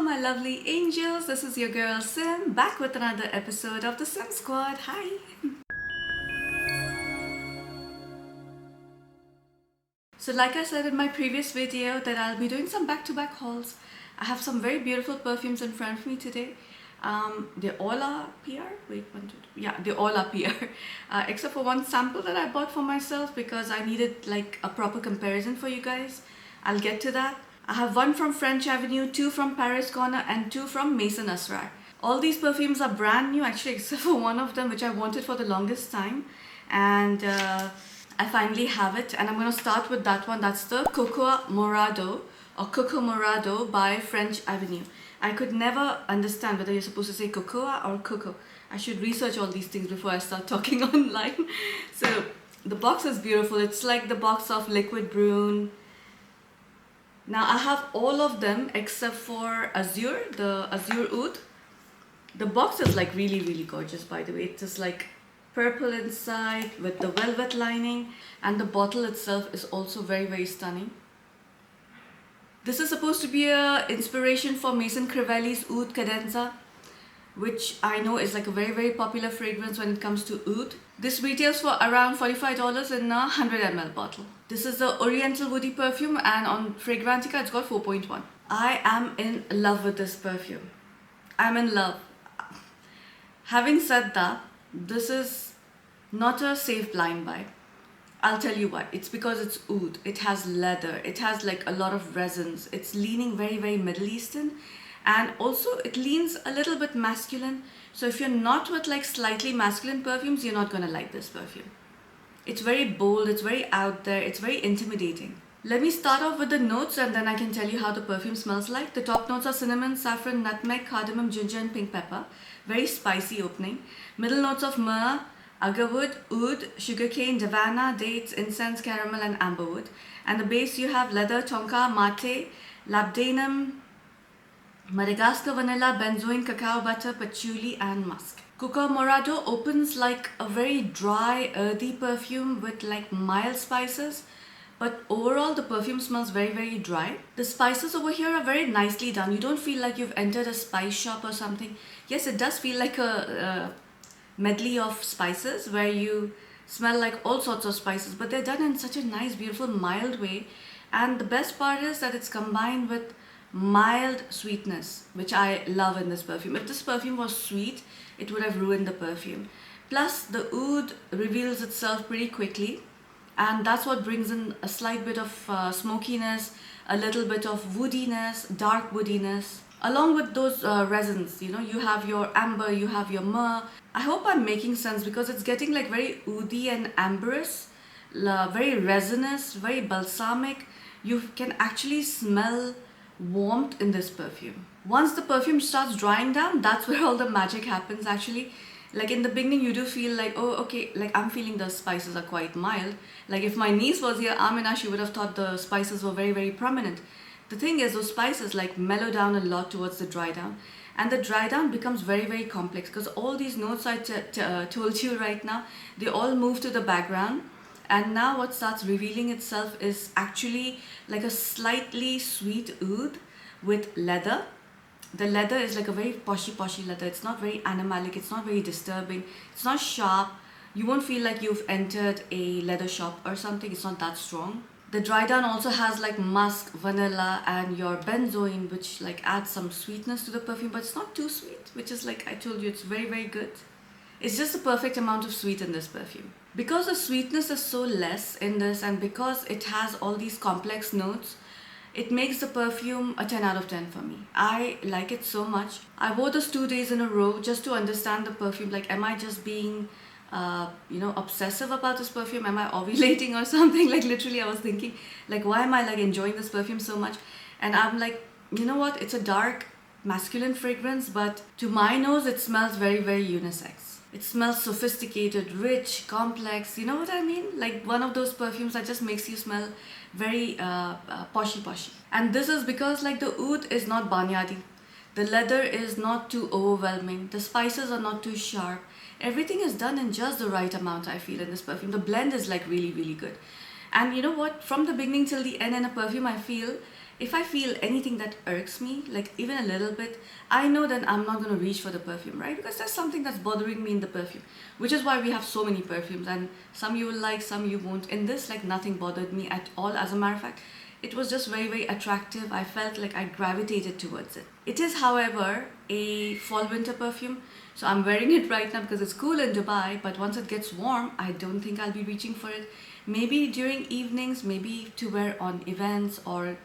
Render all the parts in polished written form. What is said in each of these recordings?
my lovely angels. This is your girl Sim, back with another episode of the Sim Squad. Hi. So like I said in my previous video that I'll be doing some back-to-back hauls. I have some very beautiful perfumes in front of me today. They all are PR. Wait, one, two, three. Yeah, they all are PR. Except for one sample that I bought for myself because I needed like a proper comparison for you guys. I'll get to that. I have one from French Avenue, two from Paris Corner, and two from Maison Asrar. All these perfumes are brand new actually, except for one of them which I wanted for the longest time. And I finally have it, and I'm going to start with that one. That's the Cocoa Morado or Cocoa Morado by French Avenue. I could never understand whether you're supposed to say cocoa or cocoa. I should research all these things before I start talking online. So the box is beautiful. It's like the box of Liquid Brune. Now I have all of them except for Azure, the Azure Oud. The box is like really gorgeous, by the way. It's just like purple inside with the velvet lining, and the bottle itself is also very stunning. This is supposed to be a inspiration for Maison Crivelli's Oud Cadenza, which I know is like a very popular fragrance when it comes to oud. This retails for around $45 in a 100 ml bottle. This is the Oriental Woody perfume, and on Fragrantica it's got 4.1. I am in love with this perfume. I'm in love. Having said that, this is not a safe blind buy. I'll tell you why. It's because it's oud. It has leather. It has like a lot of resins. It's leaning very Middle Eastern. And also it leans a little bit masculine. So if you're not with like slightly masculine perfumes, you're not gonna like this perfume. It's very bold, it's very out there, it's very intimidating. Let me start off with the notes and then I can tell you how the perfume smells like. The top notes are cinnamon, saffron, nutmeg, cardamom, ginger and pink pepper. Very spicy opening. Middle notes of myrrh, agarwood, oud, sugarcane, davana, dates, incense, caramel and amberwood. And the base you have leather, tonka, mate, labdanum, Madagascar vanilla, benzoin, cacao butter, patchouli and musk. Cocoa Morado opens like a very dry, earthy perfume with like mild spices. But overall the perfume smells very dry. The spices over here are very nicely done. You don't feel like you've entered a spice shop or something. Yes, it does feel like a medley of spices where you smell like all sorts of spices. But they're done in such a nice, beautiful, mild way. And the best part is that it's combined with mild sweetness, which I love in this perfume. If this perfume was sweet, it would have ruined the perfume. Plus the oud reveals itself pretty quickly, and that's what brings in a slight bit of smokiness, a little bit of woodiness, dark woodiness, along with those resins. You know, you have your amber, you have your myrrh. I hope I'm making sense because it's getting like very oudy and amberous, very resinous, very balsamic. You can actually smell warmth in this perfume. Once the perfume starts drying down, that's where all the magic happens actually. Like in the beginning you do feel like, oh okay, like I'm feeling the spices are quite mild. Like if my niece was here, Amina, she would have thought the spices were very prominent. The thing is, those spices like mellow down a lot towards the dry down, and the dry down becomes very complex because all these notes I told you right now, they all move to the background. And now what starts revealing itself is actually like a slightly sweet oud with leather. The leather is like a very poshy leather. It's not very animalic, it's not very disturbing, it's not sharp. You won't feel like you've entered a leather shop or something. It's not that strong. The dry down also has like musk, vanilla and your benzoin, which like adds some sweetness to the perfume, but it's not too sweet, which is like I told you, it's very good. It's just the perfect amount of sweet in this perfume. Because the sweetness is so less in this, and because it has all these complex notes, it makes the perfume a 10 out of 10 for me. I like it so much. I wore this 2 days in a row just to understand the perfume. Like, am I just being, obsessive about this perfume? Am I ovulating or something? Like literally I was thinking, like, why am I like enjoying this perfume so much? And I'm like, you know what? It's a dark, masculine fragrance, but to my nose, it smells very unisex. It smells sophisticated, rich, complex. You know what I mean? Like one of those perfumes that just makes you smell very poshy. And this is because like the oud is not banyadi. The leather is not too overwhelming. The spices are not too sharp. Everything is done in just the right amount, I feel, in this perfume. The blend is like really good. And you know what? From the beginning till the end in a perfume, I feel if I feel anything that irks me, like even a little bit, I know then I'm not going to reach for the perfume, right? Because there's something that's bothering me in the perfume, which is why we have so many perfumes, and some you will like, some you won't. In this, like, nothing bothered me at all. As a matter of fact, it was just very, very attractive. I felt like I gravitated towards it. It is, however, a fall-winter perfume. So I'm wearing it right now because it's cool in Dubai, but once it gets warm, I don't think I'll be reaching for it. Maybe during evenings, maybe to wear on events, or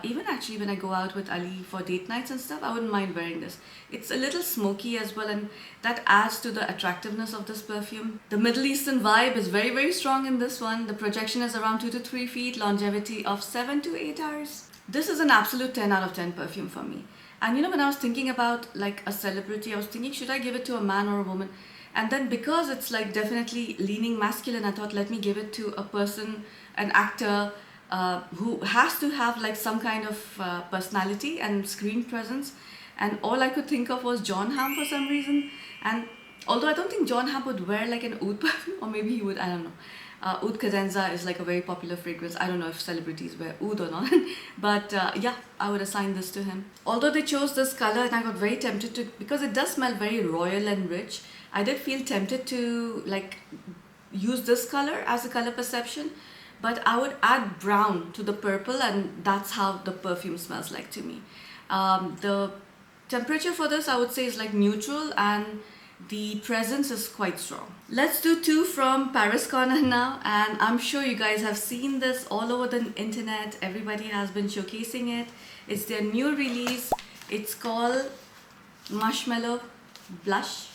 even actually when I go out with Ali for date nights and stuff, I wouldn't mind wearing this. It's a little smoky as well, and that adds to the attractiveness of this perfume. The Middle Eastern vibe is very, very strong in this one. The projection is around 2 to 3 feet, longevity of 7 to 8 hours. This is an absolute 10 out of 10 perfume for me. And you know, when I was thinking about like a celebrity, I was thinking, should I give it to a man or a woman? And then because it's like definitely leaning masculine, I thought, let me give it to a person, an actor, who has to have like some kind of personality and screen presence. And all I could think of was John Hamm for some reason. And although I don't think John Hamm would wear like an oud perfume, or maybe he would, I don't know. Oud cadenza is like a very popular fragrance. I don't know if celebrities wear oud or not, but yeah, I would assign this to him. Although they chose this color, and I got very tempted to, because it does smell very royal and rich, I did feel tempted to like use this color as a color perception, but I would add brown to the purple, and that's how the perfume smells like to me. The temperature for this, I would say, is like neutral, and the presence is quite strong. Let's do two from Paris Corner now, and I'm sure you guys have seen this all over the internet. Everybody has been showcasing it. It's their new release. It's called Marshmallow Blush.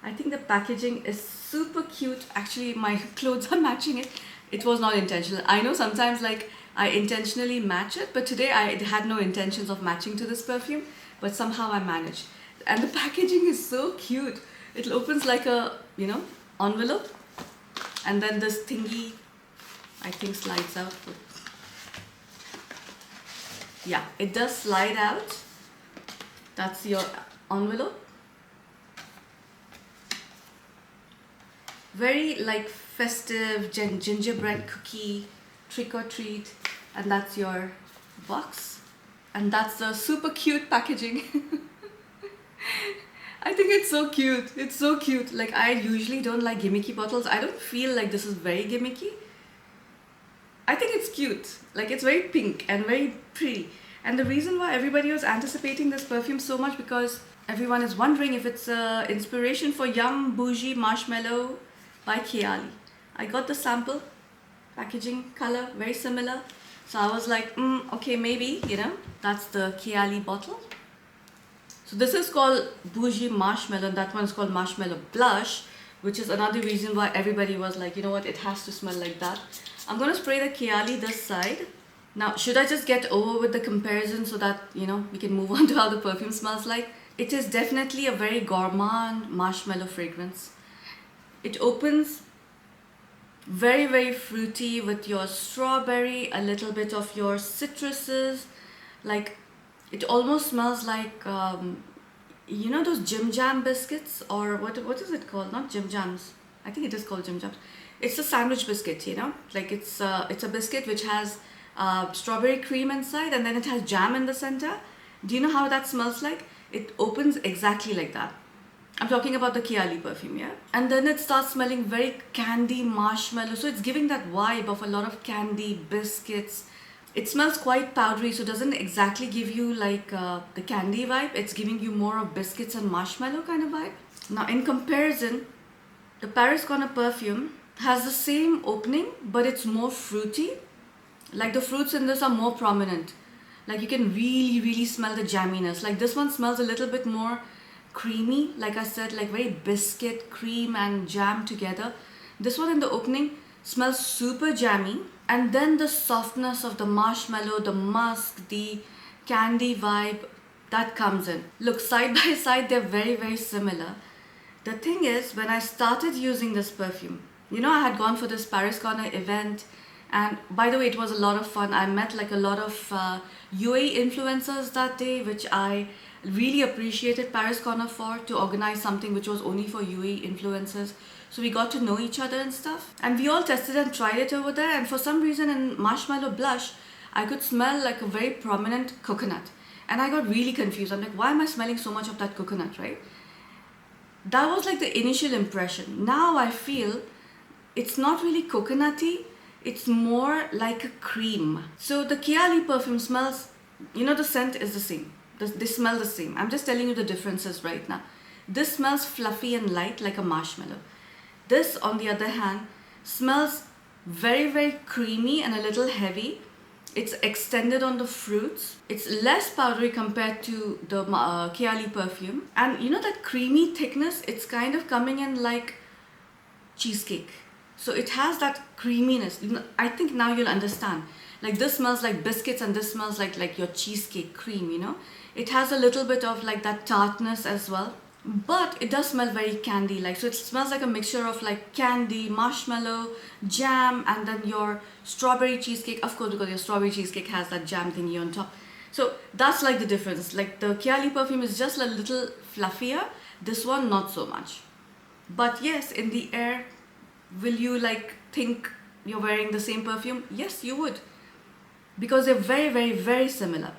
I think the packaging is super cute. Actually, my clothes are matching it. It was not intentional. I know sometimes like I intentionally match it, but today I had no intentions of matching to this perfume, but somehow I managed. And the packaging is so cute. It opens like a, you know, envelope, and then this thingy, I think, slides out. Yeah, it does slide out. That's your envelope. Very like festive gingerbread cookie, trick or treat, and that's your box, and that's the super cute packaging. I think it's so cute. It's so cute. Like, I usually don't like gimmicky bottles. I don't feel like this is very gimmicky. I think it's cute. Like, it's very pink and very pretty. And the reason why everybody was anticipating this perfume so much, because everyone is wondering if it's inspiration for Yum Bougie Marshmallow by Kayali. I got the sample, packaging, color, very similar. So I was like, okay, maybe, you know, that's the Kayali bottle. So this is called Bougie Marshmallow, and that one is called Marshmallow Blush, which is another reason why everybody was like, you know what, it has to smell like that. I'm going to spray the Kayali this side. Now, should I just get over with the comparison so that, you know, we can move on to how the perfume smells like? It is definitely a very gourmand marshmallow fragrance. It opens very, very fruity with your strawberry, a little bit of your citruses. Like, it almost smells like, you know, those Jim Jam biscuits, or what is it called? Not Jim Jams. I think it is called Jim Jams. It's a sandwich biscuit, you know, like it's a biscuit which has strawberry cream inside, and then it has jam in the center. Do you know how that smells like? It opens exactly like that. I'm talking about the Kayali perfume, yeah? And then it starts smelling very candy marshmallow. So it's giving that vibe of a lot of candy, biscuits. It smells quite powdery, so it doesn't exactly give you like the candy vibe. It's giving you more of biscuits and marshmallow kind of vibe. Now, in comparison, the Paris Corner perfume has the same opening, but it's more fruity. Like, the fruits in this are more prominent. Like, you can really, really smell the jamminess. Like, this one smells a little bit more creamy. Like I said, like very biscuit, cream and jam together. This one in the opening smells super jammy. And then the softness of the marshmallow, the musk, the candy vibe, that comes in. Look, side by side, they're very, very similar. The thing is, when I started using this perfume, you know, I had gone for this Paris Corner event, and by the way, it was a lot of fun. I met like a lot of UAE influencers that day, which I really appreciated Paris Corner for, to organize something which was only for UAE influencers. So we got to know each other and stuff, and we all tested and tried it over there. And for some reason in Marshmallow Blush, I could smell like a very prominent coconut. And I got really confused. I'm like, why am I smelling so much of that coconut, right? That was like the initial impression. Now I feel it's not really coconutty, it's more like a cream. So the Kiali perfume smells, you know, the scent is the same. They smell the same. I'm just telling you the differences right now. This smells fluffy and light like a marshmallow. This, on the other hand, smells very, very creamy and a little heavy. It's extended on the fruits. It's less powdery compared to the Kiali perfume. And you know that creamy thickness? It's kind of coming in like cheesecake. So it has that creaminess. I think now you'll understand. Like this smells like biscuits and this smells like your cheesecake cream, you know. It has a little bit of like that tartness as well. But it does smell very candy-like. So it smells like a mixture of like candy, marshmallow, jam, and then your strawberry cheesecake. Of course, because your strawberry cheesecake has that jam thingy on top. So that's like the difference. Like the Kiali perfume is just a little fluffier. This one, not so much. But yes, in the air, will you like think you're wearing the same perfume? Yes, you would. Because they're very, very, very similar.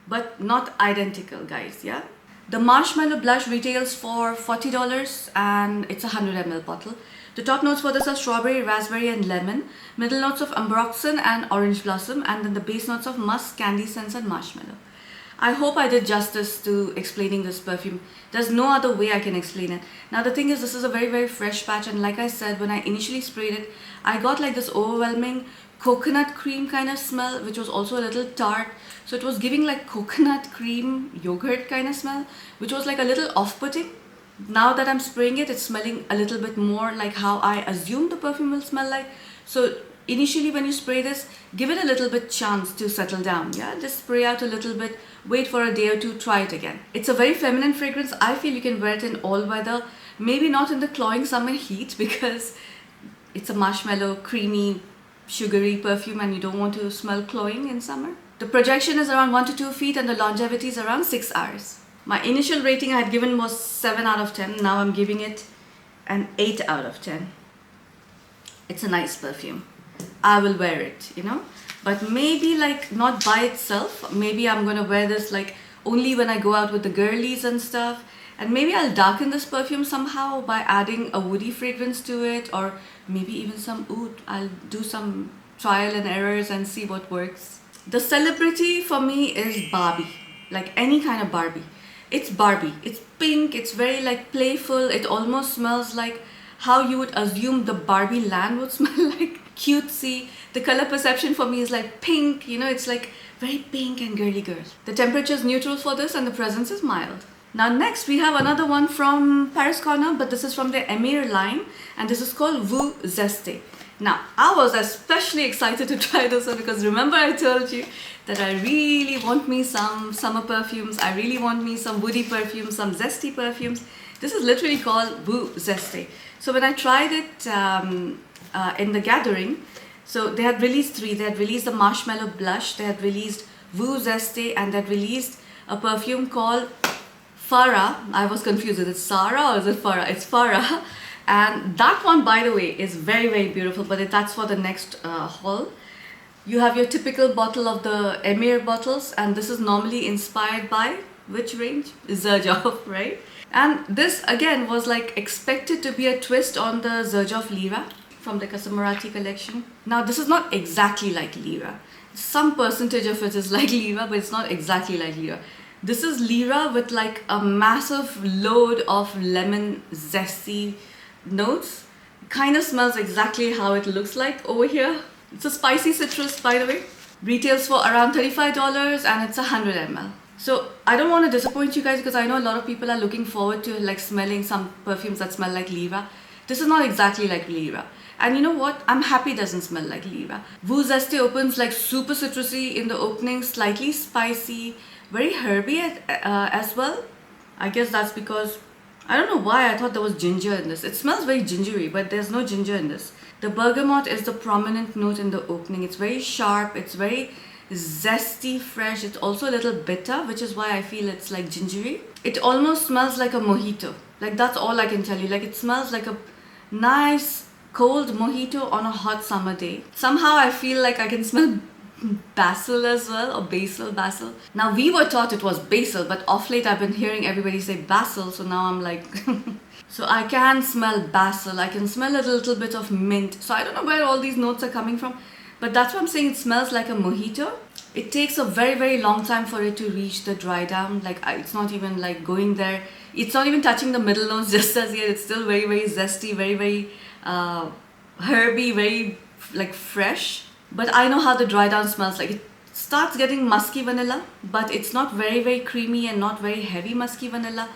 But not identical, guys, yeah? The Marshmallow blush retails for $40 and it's a 100 ml bottle. The top notes for this are strawberry, raspberry and lemon. Middle notes of ambroxan and orange blossom, and then the base notes of musk, candy scents and marshmallow. I hope I did justice to explaining this perfume. There's no other way I can explain it. Now the thing is, this is a very, very fresh batch, and like I said, when I initially sprayed it, I got like this overwhelming coconut cream kind of smell, which was also a little tart. So it was giving like coconut cream yogurt kind of smell, which was like a little off-putting. Now that I'm spraying it, it's smelling a little bit more like how I assume the perfume will smell like. So initially when you spray this, give it a little bit chance to settle down. Yeah, just spray out a little bit, wait for a day or two, try it again. It's a very feminine fragrance. I feel you can wear it in all weather, maybe not in the cloying summer heat because it's a marshmallow, creamy, sugary perfume and you don't want to smell cloying in summer. The projection is around 1 to 2 feet and the longevity is around 6 hours. My initial rating I had given was 7 out of 10. Now I'm giving it an 8 out of 10. It's a nice perfume. I will wear it, you know. But maybe like not by itself. Maybe I'm gonna wear this like only when I go out with the girlies and stuff. And maybe I'll darken this perfume somehow by adding a woody fragrance to it, or maybe even some oud. I'll do some trial and errors and see what works. The celebrity for me is Barbie, like any kind of Barbie. It's Barbie. It's pink. It's very like playful. It almost smells like how you would assume the Barbie land would smell like. Cutesy. The color perception for me is like pink. You know, it's like very pink and girly girl. The temperature is neutral for this and the presence is mild. Now next we have another one from Paris Corner, but this is from the Emir line and this is called Voux Zeste. Now I was especially excited to try this one because remember I told you that I really want me some summer perfumes. I really want me some woody perfumes, some zesty perfumes. This is literally called Voux Zeste. So when I tried it in the gathering, so they had released 3. They had released the Marshmallow blush, they had released Voux Zeste, and they had released a perfume called Farah. I was confused, is it Sarah or is it Farah? It's Farah. And that one, by the way, is very, very beautiful, but that's for the next haul. You have your typical bottle of the Emir bottles, and this is normally inspired by which range? Zerjoff, right? And this again was like expected to be a twist on the Zerjoff Lira from the Casamarati collection. Now this is not exactly like Lira. Some percentage of it is like Lira, but it's not exactly like Lira. This is Lira with like a massive load of lemon zesty notes. Kind of smells exactly how it looks like over here. It's a spicy citrus, by the way. Retails for around $35 and it's 100 ml. So I don't want to disappoint you guys because I know a lot of people are looking forward to like smelling some perfumes that smell like Lira. This is not exactly like Lira. And you know what? I'm happy it doesn't smell like Lira. Voux Zeste opens like super citrusy in the opening, slightly spicy, very herby as well. I guess that's because, I don't know why I thought there was ginger in this. It smells very gingery, but there's no ginger in this. The bergamot is the prominent note in the opening. It's very sharp, it's very zesty, fresh. It's also a little bitter, which is why I feel it's like gingery. It almost smells like a mojito. Like that's all I can tell you. Like it smells like a nice cold mojito on a hot summer day. Somehow I feel like I can smell basil as well, or basil. Now we were taught it was basil, but off late I've been hearing everybody say basil, so now I'm like so I can smell basil, I can smell a little bit of mint. So I don't know where all these notes are coming from, but that's what I'm saying. It smells like a mojito. It takes a very long time for it to reach the dry down. Like it's not even like going there. It's not even touching the middle notes just as yet. It's still very zesty, very herby, very like fresh. But I know how the dry down smells like. It starts getting musky vanilla, but it's not very creamy and not very heavy musky vanilla.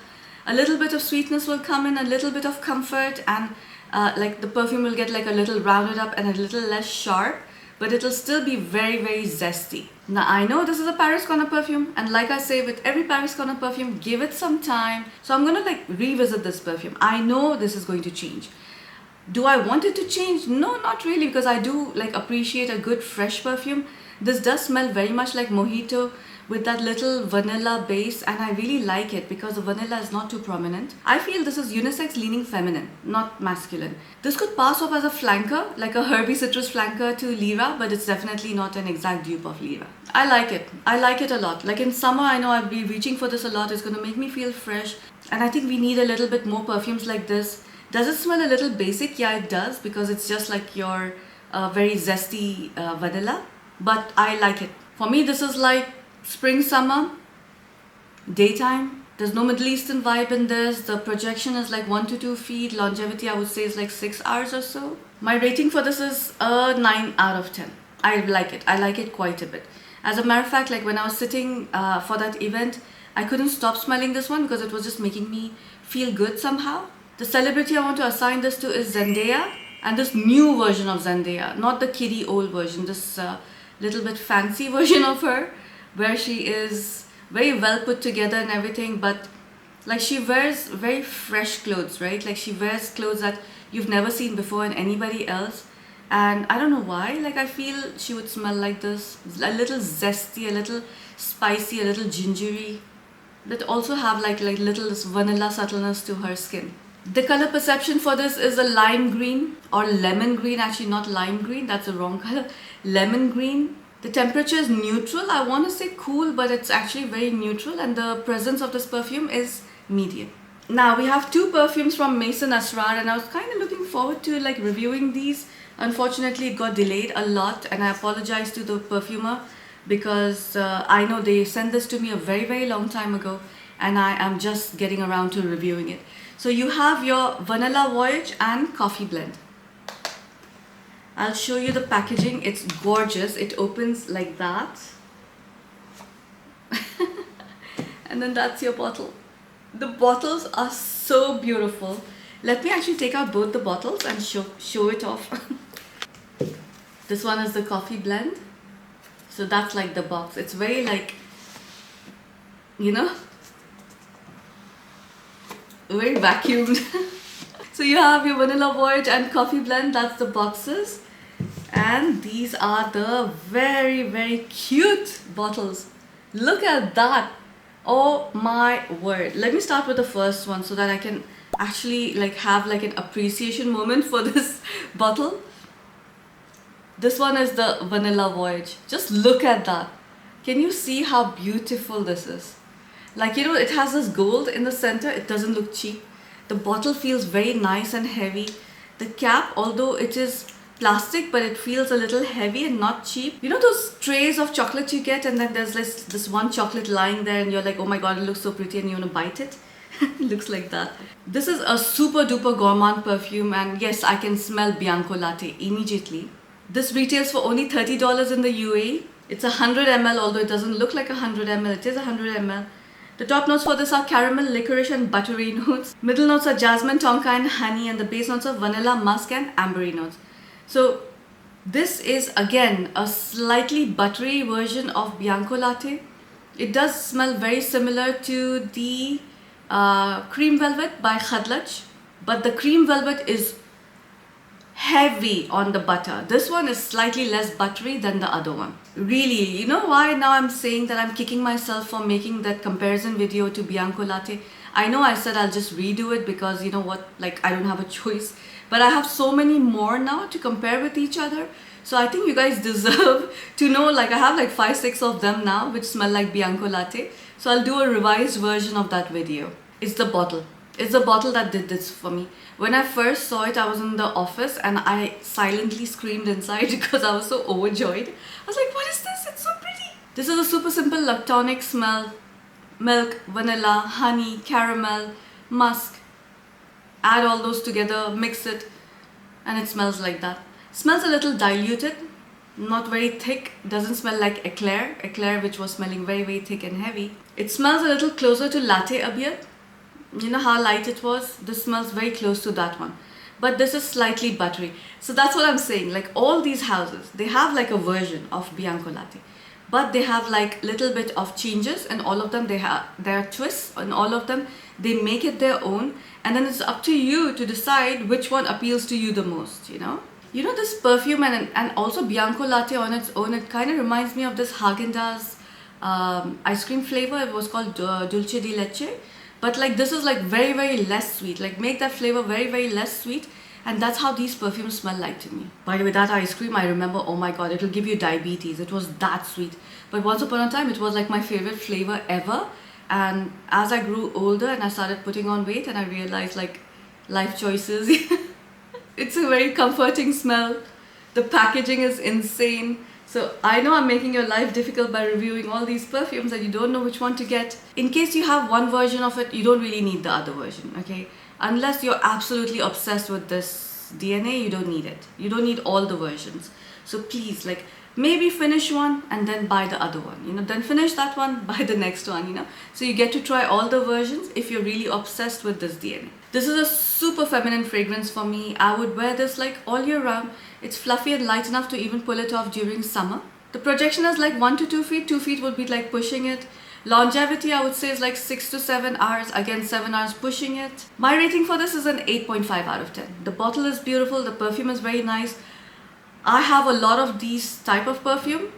A little bit of sweetness will come in, a little bit of comfort, and like the perfume will get like a little rounded up and a little less sharp, but it'll still be very zesty. Now I know this is a Paris Corner perfume, and like I say with every Paris Corner perfume, give it some time. So I'm gonna like revisit this perfume. I know this is going to change. Do I want it to change? No, not really, because I do like appreciate a good fresh perfume. This does smell very much like mojito with that little vanilla base, and I really like it because the vanilla is not too prominent. I feel this is unisex leaning feminine, not masculine. This could pass off as a flanker, like a herby citrus flanker to Lira, but it's definitely not an exact dupe of Lira. I like it. I like it a lot. Like in summer, I know I'll be reaching for this a lot. It's going to make me feel fresh, and I think we need a little bit more perfumes like this. Does it smell a little basic? Yeah, it does, because it's just like your very zesty vanilla, but I like it. For me, this is like spring, summer, daytime. There's no Middle Eastern vibe in this. The projection is like 1 to 2 feet. Longevity, I would say, is like 6 hours or so. My rating for this is a 9 out of 10. I like it. I like it quite a bit. As a matter of fact, like when I was sitting for that event, I couldn't stop smelling this one because it was just making me feel good somehow. The celebrity I want to assign this to is Zendaya, and this new version of Zendaya, not the kiddie old version, this little bit fancy version of her, where she is very well put together and everything, but like she wears very fresh clothes, right? Like she wears clothes that you've never seen before in anybody else, and I don't know why, like I feel she would smell like this, a little zesty, a little spicy, a little gingery, that also have like little vanilla subtleness to her skin. The color perception for this is a lime green or lemon green, actually not lime green, that's the wrong color, lemon green. The temperature is neutral. I want to say cool, but it's actually very neutral, and the presence of this perfume is medium. Now we have two perfumes from Maison Asrar, and I was kind of looking forward to like reviewing these. Unfortunately, it got delayed a lot, and I apologize to the perfumer because I know they sent this to me a very long time ago, and I am just getting around to reviewing it. So you have your Vanilla Voyage and Coffee Blend. I'll show you the packaging. It's gorgeous. It opens like that. And then that's your bottle. The bottles are so beautiful. Let me actually take out both the bottles and show it off. This one is the Coffee Blend. So that's like the box. It's very like, you know, very vacuumed. So you have your Vanilla Voyage and Coffee Blend, that's the boxes. And these are the very cute bottles. Look at that. Oh my word. Let me start with the first one so that I can actually like have like an appreciation moment for this bottle. This one is the Vanilla Voyage. Just look at that. Can you see how beautiful this is? Like, you know, it has this gold in the center. It doesn't look cheap. The bottle feels very nice and heavy. The cap, although it is plastic, but it feels a little heavy and not cheap. You know those trays of chocolate you get, and then there's this one chocolate lying there and you're like, oh my god, it looks so pretty, and you want to bite it? It looks like that. This is a super duper gourmand perfume, and yes, I can smell Bianco Latte immediately. This retails for only $30 in the UAE. It's 100 ml, although it doesn't look like 100 ml. It is 100 ml. The top notes for this are caramel, licorice and buttery notes. Middle notes are jasmine, tonka and honey, and the base notes are vanilla, musk and ambery notes. So this is again a slightly buttery version of Bianco Latte. It does smell very similar to the Cream Velvet by Khadlaj, but the Cream Velvet is heavy on the butter. This one is slightly less buttery than the other one. Really, you know why now I'm saying that I'm kicking myself for making that comparison video to Bianco Latte? I know I said I'll just redo it because you know what, like I don't have a choice. But I have so many more now to compare with each other. So I think you guys deserve to know, like I have like 5-6 of them now which smell like Bianco Latte. So I'll do a revised version of that video. It's the bottle. It's the bottle that did this for me. When I first saw it, I was in the office and I silently screamed inside because I was so overjoyed. I was like, what is this? It's so pretty. This is a super simple lactonic smell. Milk, vanilla, honey, caramel, musk. Add all those together, mix it, and it smells like that. Smells a little diluted, not very thick. Doesn't smell like eclair which was smelling very, very thick and heavy. It smells a little closer to latte a bit. You know how light it was? This smells very close to that one. But this is slightly buttery. So that's what I'm saying. Like all these houses, they have like a version of Bianco Latte. But they have like little bit of changes and all of them, there are twists and all of them. They make it their own. And then it's up to you to decide which one appeals to you the most, you know? You know this perfume and also Bianco Latte on its own, it kind of reminds me of this Haagen-Dazs ice cream flavor. It was called Dulce di Leche. But like this is like very, very less sweet. Like make that flavor very, very less sweet. And that's how these perfumes smell like to me. By the way, that ice cream, I remember, oh my god, it'll give you diabetes. It was that sweet. But once upon a time, it was like my favorite flavor ever. And as I grew older and I started putting on weight and I realized like life choices. It's a very comforting smell. The packaging is insane. So I know I'm making your life difficult by reviewing all these perfumes and you don't know which one to get. In case you have one version of it, you don't really need the other version, okay? Unless you're absolutely obsessed with this DNA, you don't need it. You don't need all the versions. So please, like, maybe finish one and then buy the other one, you know, then finish that one, buy the next one, you know. So you get to try all the versions if you're really obsessed with this DNA. This is a super feminine fragrance for me. I would wear this like all year round. It's fluffy and light enough to even pull it off during summer. The projection is like 1 to 2 feet. 2 feet would be like pushing it. Longevity, I would say, is like 6 to 7 hours. Again, 7 hours pushing it. My rating for this is an 8.5 out of 10. The bottle is beautiful. The perfume is very nice. I have a lot of these type of perfume,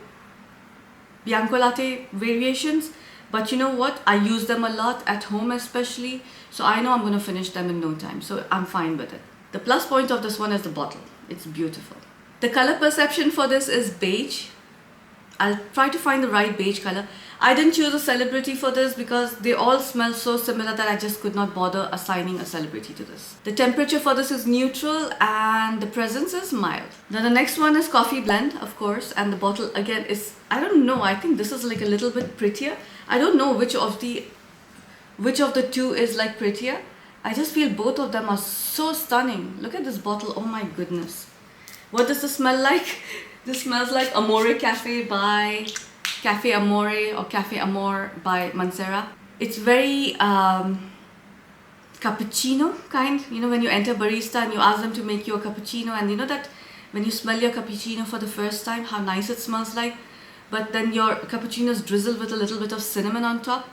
Bianco Latte variations. But you know what? I use them a lot at home especially. So I know I'm going to finish them in no time. So I'm fine with it. The plus point of this one is the bottle. It's beautiful. The color perception for this is beige. I'll try to find the right beige color. I didn't choose a celebrity for this because they all smell so similar that I just could not bother assigning a celebrity to this. The temperature for this is neutral and the presence is mild. Now the next one is coffee blend, of course, and the bottle again is, I don't know, I think this is like a little bit prettier. I don't know which of the two is like prettier. I just feel both of them are so stunning. Look at this bottle, oh my goodness. What does this smell like? This smells like Amore Cafe by Cafe Amore or Cafe Amore by Mansera. It's very cappuccino kind. You know, when you enter barista and you ask them to make you a cappuccino, and you know that when you smell your cappuccino for the first time, how nice it smells like. But then your cappuccino is drizzled with a little bit of cinnamon on top.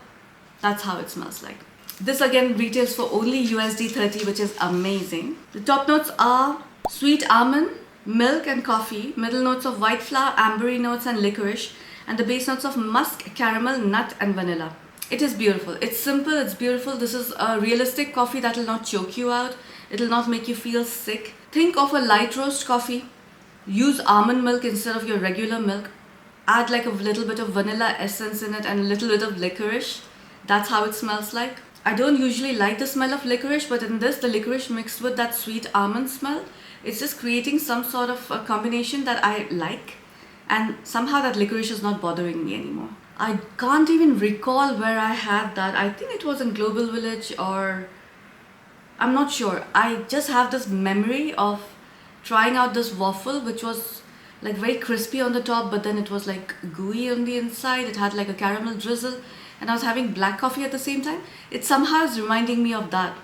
That's how it smells like. This again retails for only USD 30, which is amazing. The top notes are sweet almond, milk and coffee, middle notes of white flower, ambery notes and licorice, and the base notes of musk, caramel, nut and vanilla. It is beautiful. It's simple, it's beautiful. This is a realistic coffee that will not choke you out. It will not make you feel sick. Think of a light roast coffee. Use almond milk instead of your regular milk. Add like a little bit of vanilla essence in it and a little bit of licorice. That's how it smells like. I don't usually like the smell of licorice, but in this, the licorice mixed with that sweet almond smell, it's just creating some sort of a combination that I like. And somehow that licorice is not bothering me anymore. I can't even recall where I had that. I think it was in Global Village or I'm not sure. I just have this memory of trying out this waffle, which was like very crispy on the top, but then it was like gooey on the inside. It had like a caramel drizzle. And I was having black coffee at the same time. It somehow is reminding me of that.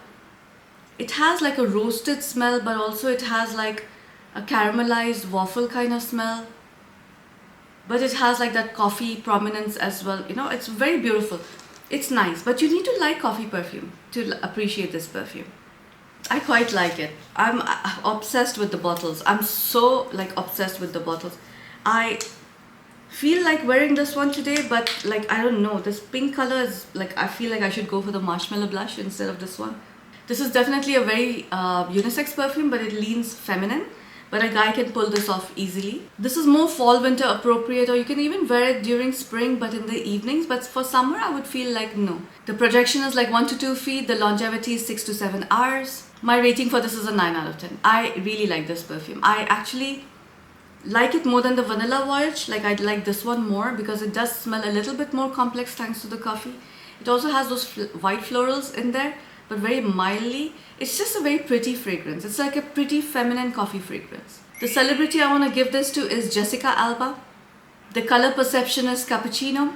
It has like a roasted smell, but also it has like a caramelized waffle kind of smell. But it has like that coffee prominence as well. You know, it's very beautiful. It's nice, but you need to like coffee perfume to appreciate this perfume. I quite like it. I'm obsessed with the bottles. I'm so like obsessed with the bottles. I feel like wearing this one today, but like I don't know, this pink color is like, I feel like I should go for the marshmallow blush instead of this one. This is definitely a very unisex perfume, but it leans feminine, but a guy can pull this off easily. This is more fall winter appropriate, or you can even wear it during spring but in the evenings, but for summer I would feel like no. The projection is like 1 to 2 feet, the longevity is 6 to 7 hours. My rating for this is a 9 out of 10. I really like this perfume. I actually like it more than the vanilla Voyage. Like I'd like this one more because it does smell a little bit more complex thanks to the coffee. It also has those white florals in there, but very mildly. It's just a very pretty fragrance. It's like a pretty feminine coffee fragrance. The celebrity I want to give this to is Jessica Alba. The color perception is cappuccino.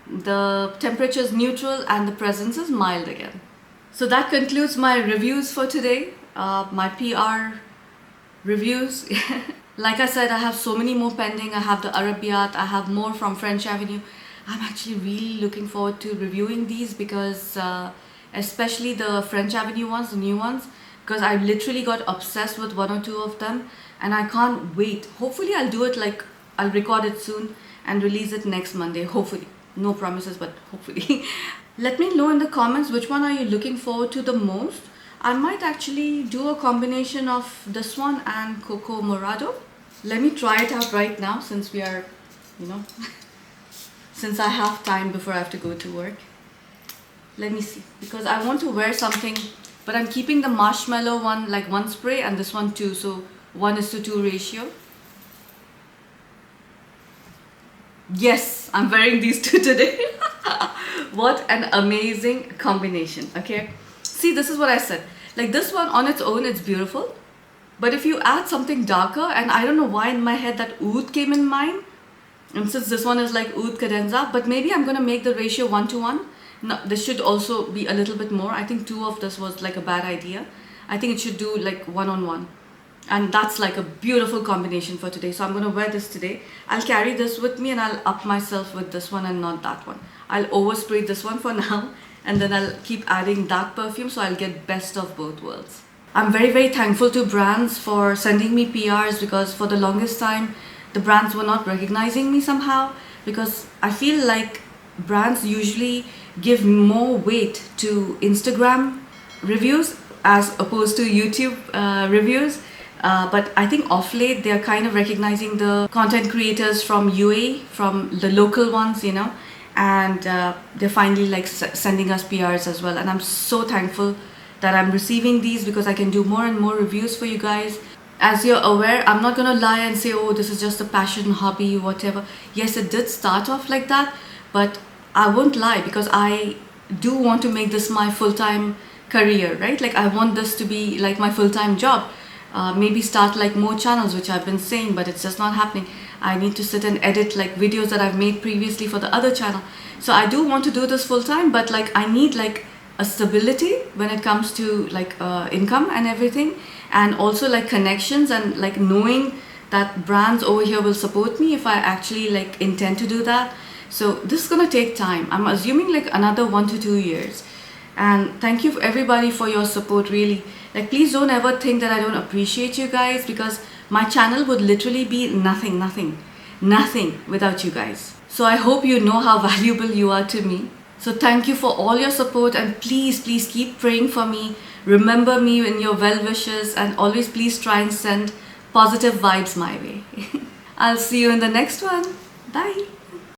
The temperature is neutral and the presence is mild again. So that concludes my reviews for today. My PR reviews. Like I said, I have so many more pending. I have the Arabiat, I have more from French Avenue. I'm actually really looking forward to reviewing these because especially the French Avenue ones, the new ones, because I literally got obsessed with 1 or 2 of them and I can't wait. Hopefully I'll do it, like I'll record it soon and release it next Monday, hopefully. No promises, but hopefully. Let me know in the comments which one are you looking forward to the most. I might actually do a combination of this one and Coco Morado. Let me try it out right now since we are, you know, since I have time before I have to go to work. Let me see, because I want to wear something, but I'm keeping the Marshmallow one like 1 spray and this one 2, so 1:2 ratio. Yes, I'm wearing these 2 today. What an amazing combination. Okay, see, this is what I said. Like this one on its own, it's beautiful, but if you add something darker, and I don't know why in my head that oud came in mind, and since this one is like oud cadenza, but maybe I'm gonna make the ratio 1:1. No, this should also be a little bit more. I think 2 of this was like a bad idea. I think it should do like 1:1. And that's like a beautiful combination for today. So I'm going to wear this today. I'll carry this with me and I'll up myself with this one and not that one. I'll overspray this one for now and then I'll keep adding that perfume, so I'll get best of both worlds. I'm very, very thankful to brands for sending me PRs, because for the longest time the brands were not recognizing me somehow, because I feel like brands usually give more weight to Instagram reviews as opposed to YouTube reviews. But I think off late they are kind of recognizing the content creators from UAE, from the local ones, you know, and they're finally like sending us PRs as well. And I'm so thankful that I'm receiving these, because I can do more and more reviews for you guys. As you're aware, I'm not gonna lie and say, oh, this is just a passion, hobby, whatever. Yes, it did start off like that, but I won't lie, because I do want to make this my full-time career, right? Like I want this to be like my full-time job. Maybe start like more channels, which I've been saying, but it's just not happening. I need to sit and edit like videos that I've made previously for the other channel. So I do want to do this full-time, but like I need like a stability when it comes to like income and everything, and also like connections, and like knowing that brands over here will support me if I actually like intend to do that. So this is gonna take time. I'm assuming like another 1 to 2 years. And thank you everybody for your support, really. Like please don't ever think that I don't appreciate you guys, because my channel would literally be nothing without you guys. So I hope you know how valuable you are to me. So thank you for all your support, and please keep praying for me. Remember me in your well wishes, and always please try and send positive vibes my way. I'll see you in the next one. Bye.